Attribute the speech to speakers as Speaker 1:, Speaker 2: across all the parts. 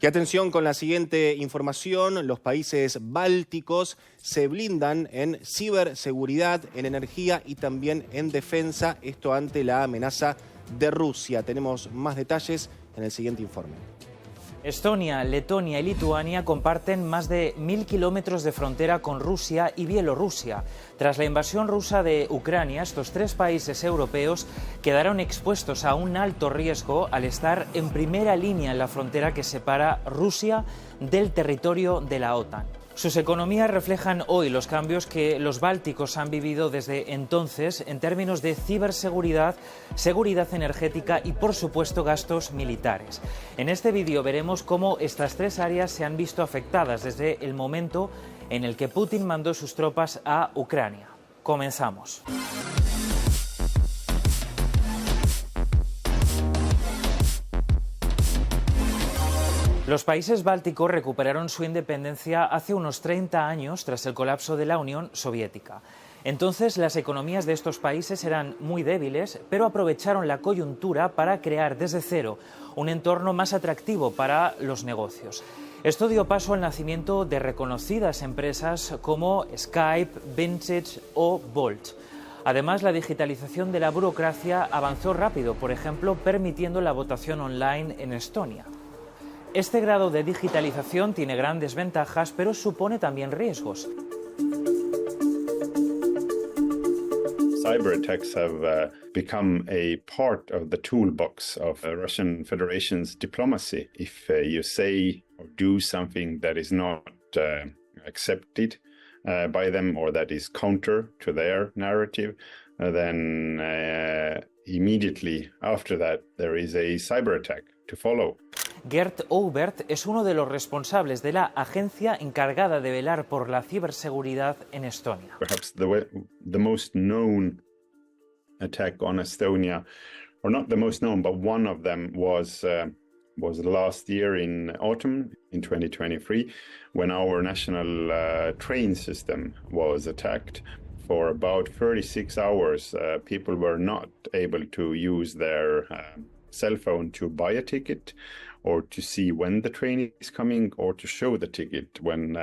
Speaker 1: Y atención con la siguiente información, los países bálticos se blindan en ciberseguridad, en energía y también en defensa, esto ante la amenaza de Rusia. Tenemos más detalles en el siguiente informe.
Speaker 2: Estonia, Letonia y Lituania comparten más de 1000 kilómetros de frontera con Rusia y Bielorrusia. Tras la invasión rusa de Ucrania, estos tres países europeos quedaron expuestos a un alto riesgo al estar en primera línea en la frontera que separa Rusia del territorio de la OTAN. Sus economías reflejan hoy los cambios que los bálticos han vivido desde entonces en términos de ciberseguridad, seguridad energética y, por supuesto, gastos militares. En este vídeo veremos cómo estas tres áreas se han visto afectadas desde el momento en el que Putin mandó sus tropas a Ucrania. Comenzamos. Los países bálticos recuperaron su independencia hace unos 30 años tras el colapso de la Unión Soviética. Entonces las economías de estos países eran muy débiles, pero aprovecharon la coyuntura para crear desde cero un entorno más atractivo para los negocios. Esto dio paso al nacimiento de reconocidas empresas como Skype, Vintage o Bolt. Además, la digitalización de la burocracia avanzó rápido, por ejemplo, permitiendo la votación online en Estonia. Este grado de digitalización tiene grandes ventajas, pero supone también riesgos.
Speaker 3: Cyber attacks have become a part of the toolbox of the Russian Federation's diplomacy. If you say or do something that is not accepted by them or that is counter to their narrative, then immediately after that there is a cyber attack to follow.
Speaker 2: Gert Oubert es uno de los responsables de la agencia encargada de velar por la ciberseguridad en Estonia.
Speaker 3: Perhaps the most known attack on Estonia, or not the most known, but one of them was last year in autumn, in 2023, when our national train system was attacked. For about 36 hours, people were not able to use their cell phone to buy a ticket, or to see when the train is coming, or to show the ticket when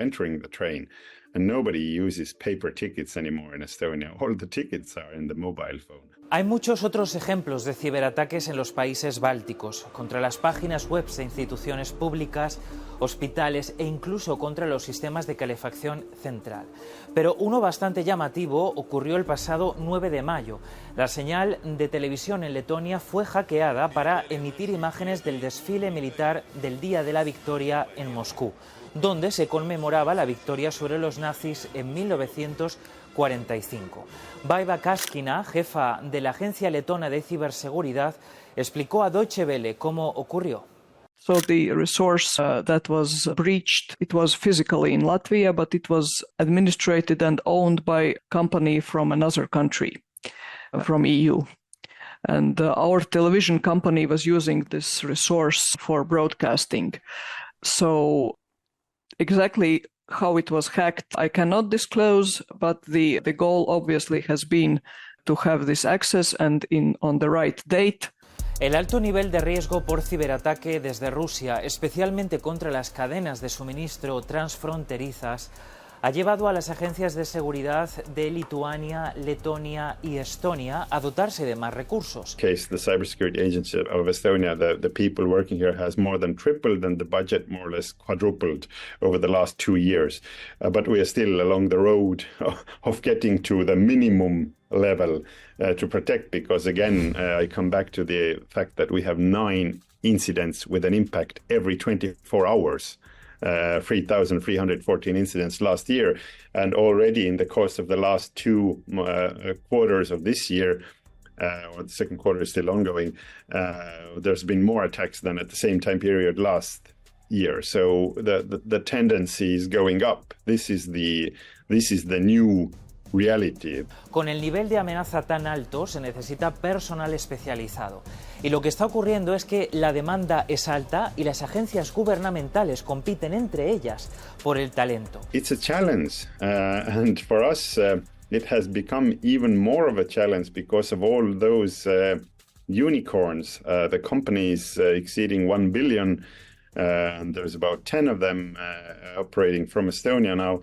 Speaker 3: entering the train. And nobody uses paper tickets anymore in Estonia. All the tickets are in the mobile phone.
Speaker 2: Hay muchos otros ejemplos de ciberataques en los países bálticos, contra las páginas web de instituciones públicas, hospitales e incluso contra los sistemas de calefacción central. Pero uno bastante llamativo ocurrió el pasado 9 de mayo. La señal de televisión en Letonia fue hackeada para emitir imágenes del desfile militar del Día de la Victoria en Moscú, donde se conmemoraba la victoria sobre los nazis en 1945. Vaiva Kaskina, jefa de la Agencia Letona de Ciberseguridad, explicó a Deutsche Welle cómo ocurrió.
Speaker 4: So the resource that was breached, it was physically in Latvia, but it was administrated and owned by a company from another country, from EU. And our television company was using this resource for broadcasting. So exactly how it was hacked, I cannot disclose, but the goal obviously has been to have this access and on the right date.
Speaker 2: El alto nivel de riesgo por ciberataque desde Rusia, especialmente contra las cadenas de suministro transfronterizas, ha llevado a las agencias de seguridad de Lituania, Letonia y Estonia a dotarse de más recursos.
Speaker 3: In case the cybersecurity agency of Estonia, the people working here has more than tripled, and the budget more or less quadrupled over the last 2 years. But we are still along the road of getting to the minimum level to protect, because again, I come back to the fact that we have 9 incidents with an impact every 24 hours. 3,314 incidents last year, and already in the course of the last 2 quarters of this year, or the second quarter is still ongoing, there's been more attacks than at the same time period last year. So the tendency is going up. This is the new reality.
Speaker 2: Con el nivel de amenaza tan alto se necesita personal especializado. Y lo que está ocurriendo es que la demanda es alta y las agencias gubernamentales compiten entre ellas por el talento.
Speaker 3: It's a challenge, and for us it has become even more of a challenge because of all those unicorns, the companies exceeding 1 billion and there's about 10 of them operating from Estonia now.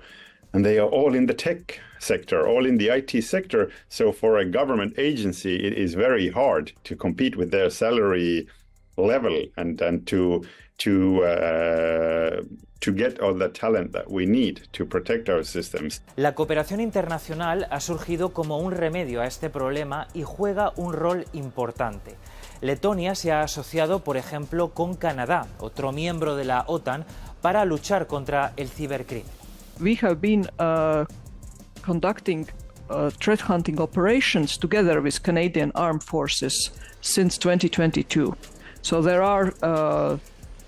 Speaker 3: And they are all in the tech sector, all in the IT sector. So for a government agency, it is very hard to compete with their salary level and to get all the talent that we need to protect our systems.
Speaker 2: La cooperación internacional ha surgido como un remedio a este problema y juega un rol importante. Letonia se ha asociado, por ejemplo, con Canadá, otro miembro de la OTAN, para luchar contra el cibercrimen.
Speaker 4: We have been conducting threat hunting operations together with Canadian Armed Forces since 2022. So there are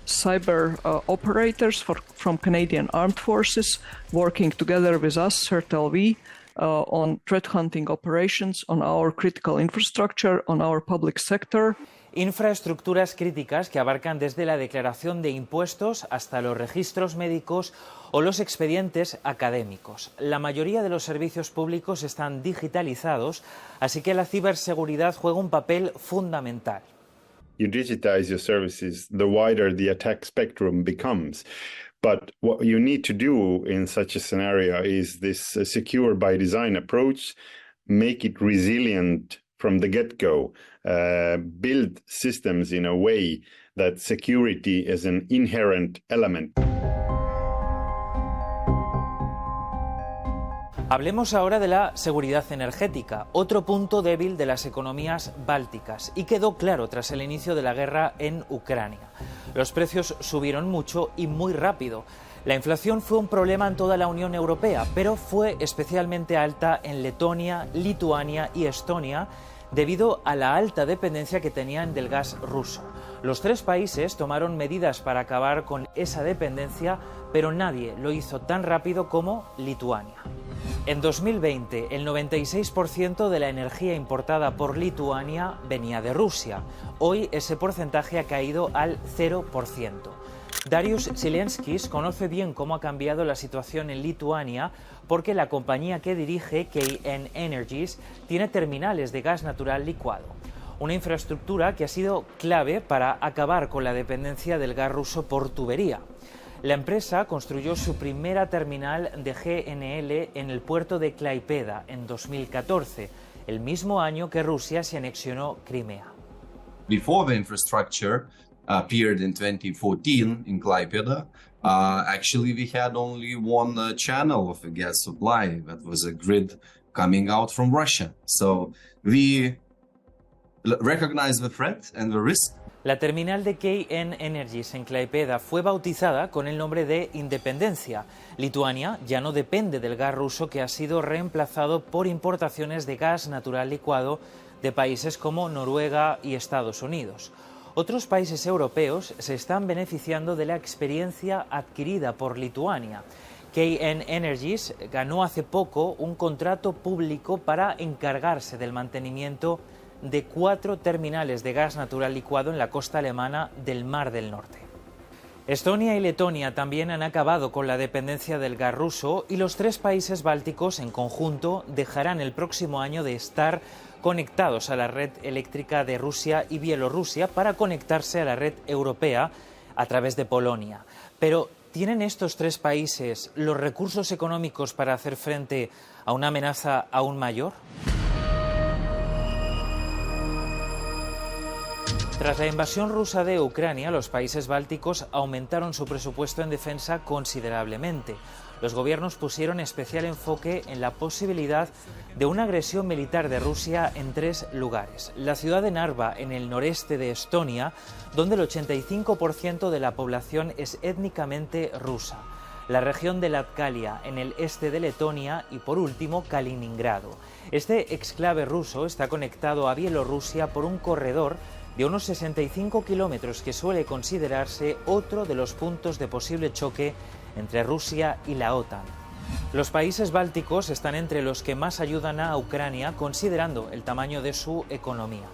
Speaker 4: cyber operators from Canadian Armed Forces working together with us, CERT-LV, on threat hunting operations on our critical infrastructure, on our public sector.
Speaker 2: Infraestructuras críticas que abarcan desde la declaración de impuestos hasta los registros médicos o los expedientes académicos. La mayoría de los servicios públicos están digitalizados, así que la ciberseguridad juega un papel fundamental.
Speaker 3: You digitize your services, the wider the attack spectrum becomes. But what you need to do in such a scenario is this secure by design approach, make it resilient from the get-go, build systems in a way that security is an inherent element.
Speaker 2: Hablemos ahora de la seguridad energética, otro punto débil de las economías bálticas, y quedó claro tras el inicio de la guerra en Ucrania. Los precios subieron mucho y muy rápido. La inflación fue un problema en toda la Unión Europea, pero fue especialmente alta en Letonia, Lituania y Estonia, debido a la alta dependencia que tenían del gas ruso. Los tres países tomaron medidas para acabar con esa dependencia, pero nadie lo hizo tan rápido como Lituania. En 2020, el 96% de la energía importada por Lituania venía de Rusia. Hoy ese porcentaje ha caído al 0%. Darius Silenskis conoce bien cómo ha cambiado la situación en Lituania porque la compañía que dirige, KN Energies, tiene terminales de gas natural licuado. Una infraestructura que ha sido clave para acabar con la dependencia del gas ruso por tubería. La empresa construyó su primera terminal de GNL en el puerto de Klaipėda en 2014, el mismo año que Rusia se anexionó Crimea.
Speaker 5: Before the infrastructure appeared in 2014 in Klaipėda, actually we had only one channel of a gas supply, that was a grid coming out from Russia. So we recognize the threat and the risk.
Speaker 2: La terminal de KN Energies en Klaipėda fue bautizada con el nombre de Independencia. Lituania ya no depende del gas ruso, que ha sido reemplazado por importaciones de gas natural licuado de países como Noruega y Estados Unidos. Otros países europeos se están beneficiando de la experiencia adquirida por Lituania. KN Energies ganó hace poco un contrato público para encargarse del mantenimiento de 4 terminales de gas natural licuado en la costa alemana del Mar del Norte. Estonia y Letonia también han acabado con la dependencia del gas ruso y los tres países bálticos en conjunto dejarán el próximo año de estar conectados a la red eléctrica de Rusia y Bielorrusia para conectarse a la red europea a través de Polonia. Pero ¿tienen estos tres países los recursos económicos para hacer frente a una amenaza aún mayor? Tras la invasión rusa de Ucrania, los países bálticos aumentaron su presupuesto en defensa considerablemente. Los gobiernos pusieron especial enfoque en la posibilidad de una agresión militar de Rusia en 3 lugares. La ciudad de Narva, en el noreste de Estonia, donde el 85% de la población es étnicamente rusa. La región de Latcalia, en el este de Letonia, y por último Kaliningrado. Este exclave ruso está conectado a Bielorrusia por un corredor de unos 65 kilómetros que suele considerarse otro de los puntos de posible choque entre Rusia y la OTAN. Los países bálticos están entre los que más ayudan a Ucrania, considerando el tamaño de su economía.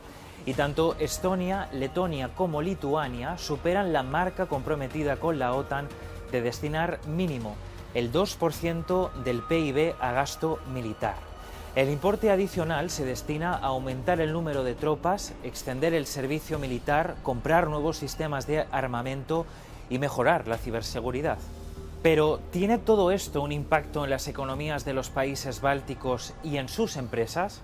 Speaker 2: Y tanto Estonia, Letonia como Lituania superan la marca comprometida con la OTAN de destinar mínimo el 2% del PIB a gasto militar. El importe adicional se destina a aumentar el número de tropas, extender el servicio militar, comprar nuevos sistemas de armamento y mejorar la ciberseguridad. Pero, ¿tiene todo esto un impacto en las economías de los países bálticos y en sus empresas?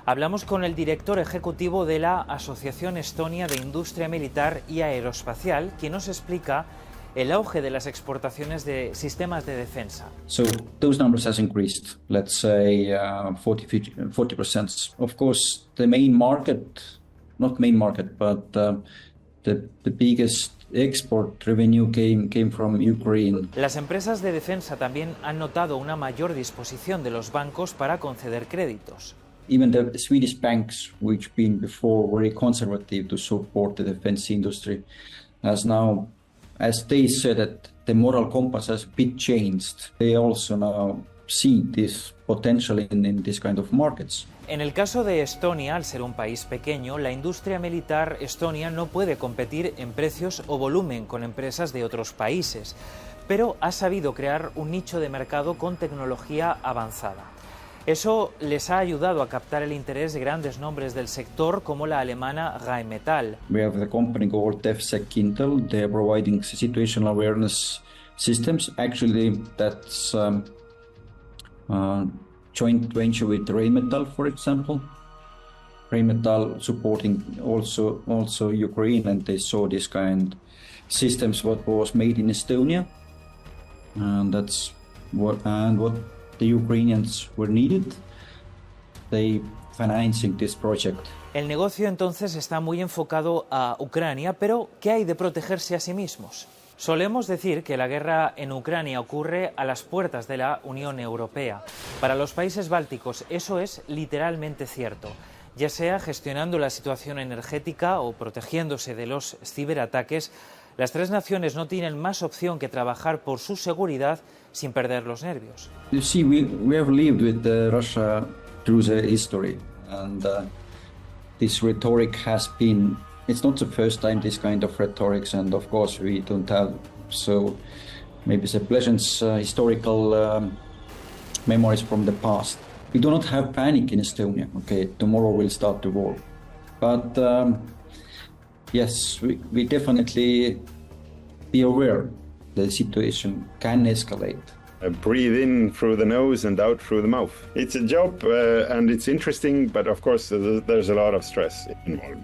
Speaker 2: Hablamos con el director ejecutivo de la Asociación Estonia de Industria Militar y Aeroespacial, quien nos explica el auge de las exportaciones de sistemas de defensa.
Speaker 6: So those numbers has increased, let's say 40%. Of course, the main market, not main market, but the biggest export revenue came from Ukraine.
Speaker 2: Las empresas de defensa también han notado una mayor disposición de los bancos para conceder créditos.
Speaker 6: Even the Swedish banks, which been before very conservative to support the defense industry, has now, as they said, that the moral compass has been changed. They also now see this potential in this kind of markets.
Speaker 2: En el caso de Estonia, al ser un país pequeño, la industria militar estonia no puede competir en precios o volumen con empresas de otros países, pero ha sabido crear un nicho de mercado con tecnología avanzada. Eso les ha ayudado a captar el interés de grandes nombres del sector como la alemana Rheinmetall.
Speaker 6: We have the company called DefSec Intel. They are providing situational awareness systems. Actually, that's joint venture with Rheinmetall, for example. Rheinmetall supporting also Ukraine, and they saw this kind systems what was made in Estonia, and that's what the Ukrainians were needed. They financing this project.
Speaker 2: El negocio entonces está muy enfocado a Ucrania, pero ¿qué hay de protegerse a sí mismos? Solemos decir que la guerra en Ucrania ocurre a las puertas de la Unión Europea. Para los países bálticos eso es literalmente cierto, ya sea gestionando la situación energética o protegiéndose de los ciberataques. Las tres naciones no tienen más opción que trabajar por su seguridad sin perder los nervios.
Speaker 6: You see, we have lived with Russia through the history, and this rhetoric has been. It's not the first time this kind of rhetorics, and of course we don't have so maybe the pleasant historical memories from the past. We do not have panic in Estonia. Okay, tomorrow we'll start the war, but yes, we definitely be aware the situation can escalate.
Speaker 3: Breathe in through the nose and out through the mouth. It's a job and it's interesting, but of course there's a lot of stress involved.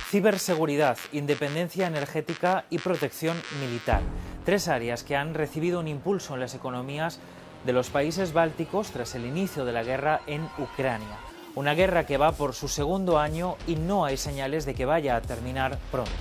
Speaker 2: Ciberseguridad, independencia energética y protección militar. Tres áreas que han recibido un impulso en las economías de los países bálticos tras el inicio de la guerra en Ucrania. Una guerra que va por su segundo año y no hay señales de que vaya a terminar pronto.